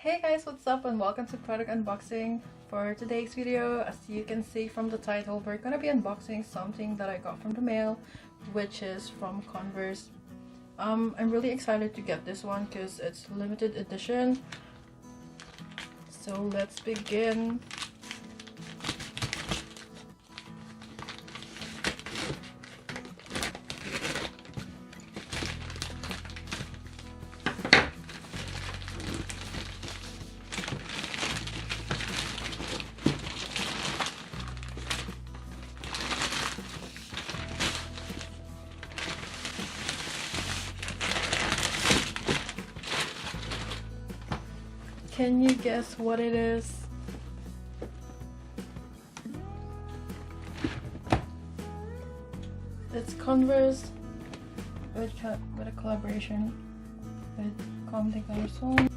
Hey guys, what's up and welcome to product unboxing. For today's video, as you can see from the title, we're gonna be unboxing something that I got from the mail, which is from Converse. I'm really excited to get this one because it's limited edition. So let's begin. Can you guess what it is? It's Converse with a collaboration with Comme des Garçons.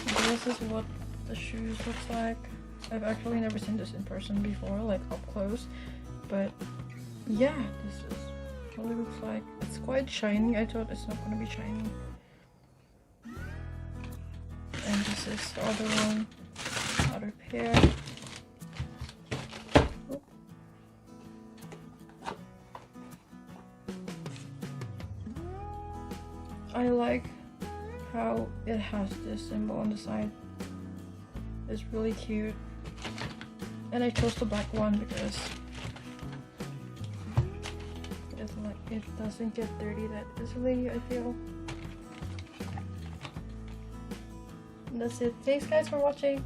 So this is what the shoes looks like. I've actually never seen this in person before, like up close, but yeah, this is what it looks like. It's quite shiny. I thought it's not gonna be shiny. And this is the other one, other pair. Oop. I like how it has this symbol on the side. It's really cute. And I chose the black one because it doesn't get dirty that easily, I feel. And that's it. Thanks guys for watching.